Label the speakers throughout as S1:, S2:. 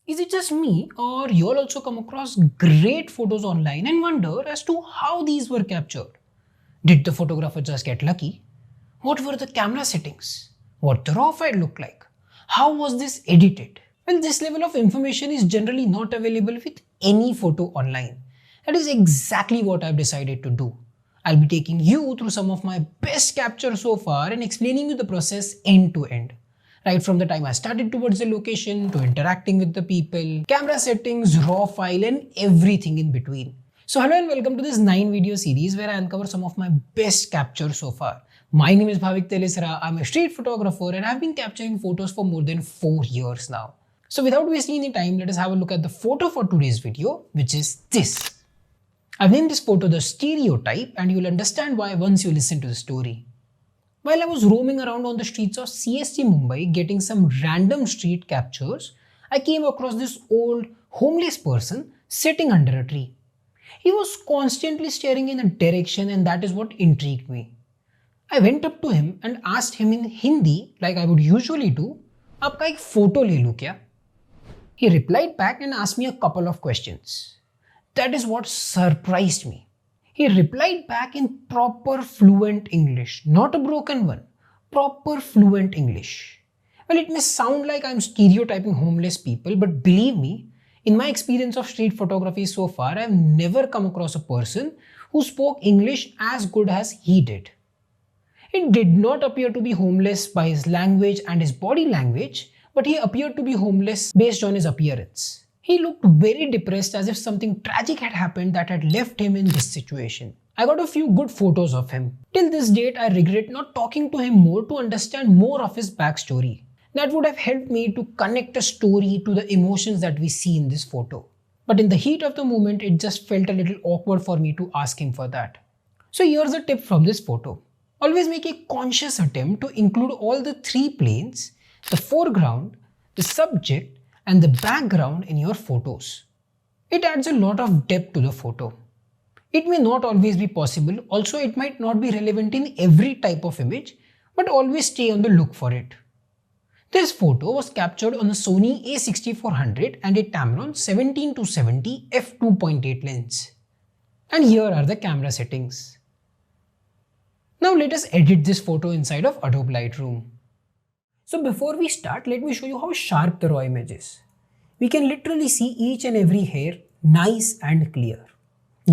S1: Is it just me, or you'll also come across great photos online and wonder as to how these were captured? Did the photographer just get lucky? What were the camera settings? What the raw file looked like? How was this edited? Well, this level of information is generally not available with any photo online. That is exactly what I've decided to do. I'll be taking you through some of my best captures so far and explaining you the process end to end. Right from the time I started towards the location to interacting with the people, camera settings, raw file and everything in between. So hello and welcome to this 9 video series where I uncover some of my best captures so far. My name is Bhavik Telesra, I'm a street photographer and I've been capturing photos for more than 4 years now. So without wasting any time, let us have a look at the photo for today's video, which is this. I've named this photo the stereotype and you'll understand why once you listen to the story. While I was roaming around on the streets of CST Mumbai getting some random street captures, I came across this old homeless person sitting under a tree. He was constantly staring in a direction and that is what intrigued me. I went up to him and asked him in Hindi like I would usually do, "आपका एक photo ले लूं क्या?" He replied back and asked me a couple of questions. That is what surprised me. He replied back in proper fluent English, not a broken one, proper fluent English. Well, it may sound like I'm stereotyping homeless people, but believe me, in my experience of street photography so far, I've never come across a person who spoke English as good as he did. It did not appear to be homeless by his language and his body language, but he appeared to be homeless based on his appearance. He looked very depressed as if something tragic had happened that had left him in this situation. I got a few good photos of him. Till this date, I regret not talking to him more to understand more of his backstory. That would have helped me to connect a story to the emotions that we see in this photo. But in the heat of the moment, it just felt a little awkward for me to ask him for that. So here's a tip from this photo. Always make a conscious attempt to include all the three planes, the foreground, the subject, and the background in your photos. It adds a lot of depth to the photo. It may not always be possible, also it might not be relevant in every type of image, but always stay on the look for it. This photo was captured on a Sony a6400 and a Tamron 17-70 f2.8 lens. And here are the camera settings. Now let us edit this photo inside of Adobe Lightroom. So before we start, let me show you how sharp the raw image is. We can literally see each and every hair nice and clear.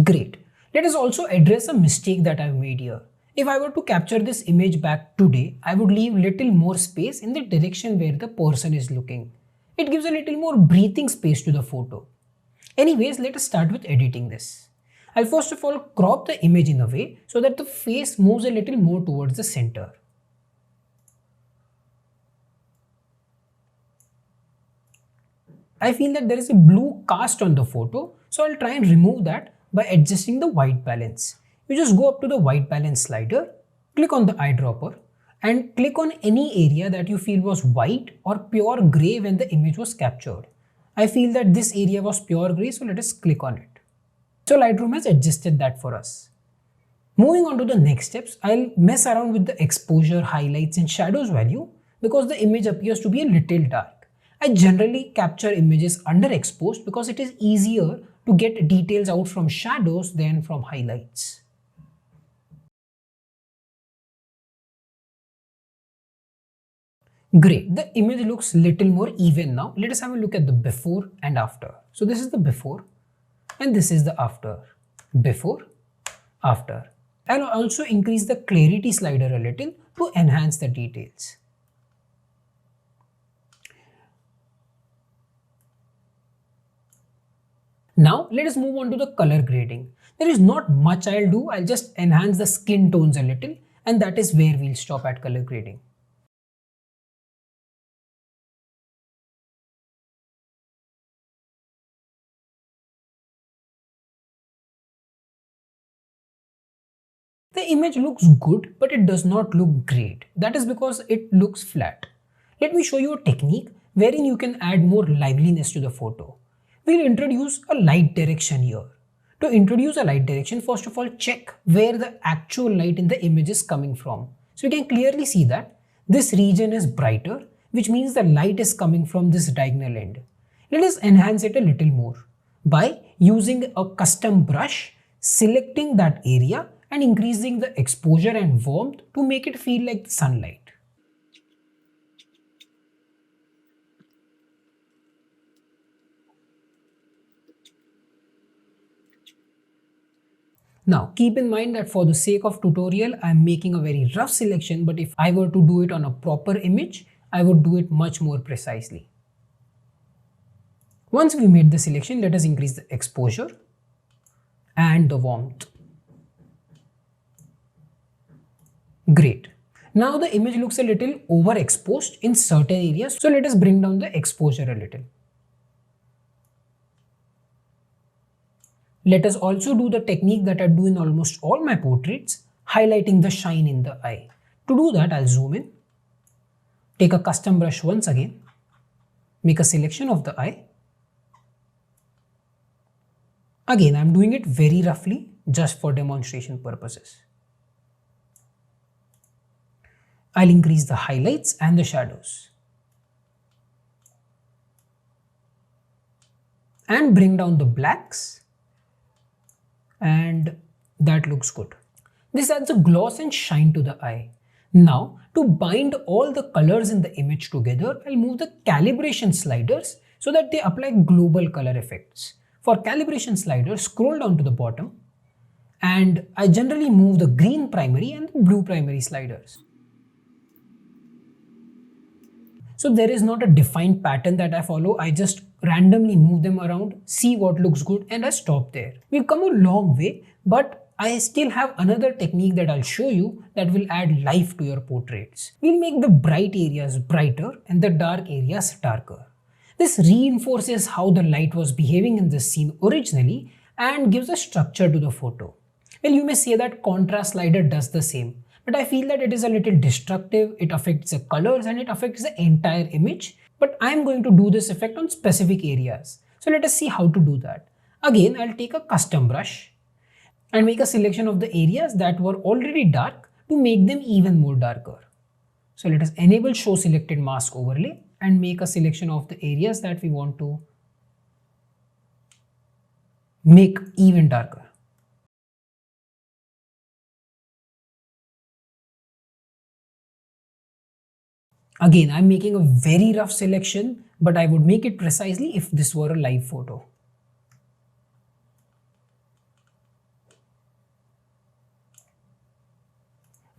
S1: Great. Let us also address a mistake that I've made here. If I were to capture this image back today, I would leave little more space in the direction where the person is looking. It gives a little more breathing space to the photo. Anyways, let us start with editing this. I'll first of all crop the image in a way so that the face moves a little more towards the center. I feel that there is a blue cast on the photo, so I'll try and remove that by adjusting the white balance. You just go up to the white balance slider, click on the eyedropper and click on any area that you feel was white or pure grey when the image was captured. I feel that this area was pure grey, so let us click on it. So Lightroom has adjusted that for us. Moving on to the next steps, I'll mess around with the exposure, highlights and shadows value because the image appears to be a little dark. I generally capture images underexposed because it is easier to get details out from shadows than from highlights. Great, the image looks little more even now. Let us have a look at the before and after. So this is the before and this is the after. Before, after. I'll also increase the clarity slider a little to enhance the details. Now let us move on to the color grading. There is not much I'll do, I'll just enhance the skin tones a little and that is where we'll stop at color grading. The image looks good, but it does not look great. That is because it looks flat. Let me show you a technique wherein you can add more liveliness to the photo. We'll introduce a light direction here. To introduce a light direction, first of all check where the actual light in the image is coming from. So we can clearly see that this region is brighter, which means the light is coming from this diagonal end. Let us enhance it a little more by using a custom brush, selecting that area and increasing the exposure and warmth to make it feel like the sunlight. Now keep in mind that for the sake of tutorial, I am making a very rough selection, but if I were to do it on a proper image, I would do it much more precisely. Once we made the selection, let us increase the exposure and the warmth. Great. Now the image looks a little overexposed in certain areas, so let us bring down the exposure a little. Let us also do the technique that I do in almost all my portraits, highlighting the shine in the eye. To do that, I'll zoom in, take a custom brush once again, make a selection of the eye. Again, I'm doing it very roughly just for demonstration purposes. I'll increase the highlights and the shadows and bring down the blacks, and that looks good. This adds a gloss and shine to the eye. Now, to bind all the colors in the image together, I'll move the calibration sliders so that they apply global color effects. For calibration sliders, scroll down to the bottom, and I generally move the green primary and the blue primary sliders. So there is not a defined pattern that I follow. I just randomly move them around, see what looks good, and I stop there. We've come a long way, but I still have another technique that I'll show you that will add life to your portraits. We'll make the bright areas brighter and the dark areas darker. This reinforces how the light was behaving in this scene originally and gives a structure to the photo. Well, you may say that contrast slider does the same, but I feel that it is a little destructive. It affects the colors and it affects the entire image. But I'm going to do this effect on specific areas. So let us see how to do that. Again, I'll take a custom brush and make a selection of the areas that were already dark to make them even more darker. So let us enable show selected mask overlay and make a selection of the areas that we want to make even darker. Again, I'm making a very rough selection, but I would make it precisely if this were a live photo.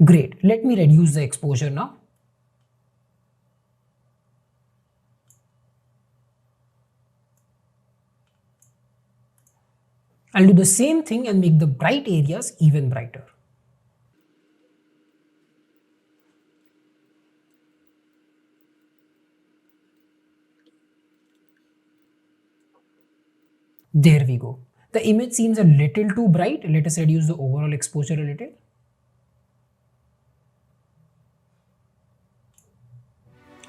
S1: Great, let me reduce the exposure now. I'll do the same thing and make the bright areas even brighter. There we go. The image seems a little too bright. Let us reduce the overall exposure a little.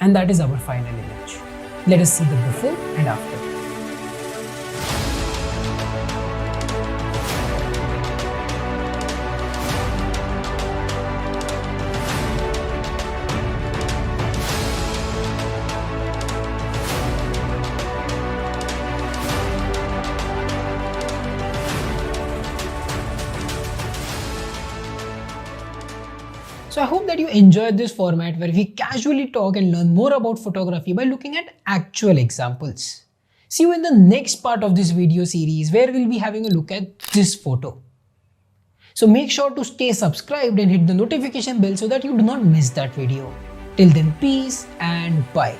S1: And that is our final image. Let us see the before and after. So I hope that you enjoyed this format where we casually talk and learn more about photography by looking at actual examples. See you in the next part of this video series where we'll be having a look at this photo. So make sure to stay subscribed and hit the notification bell so that you do not miss that video. Till then, peace and bye.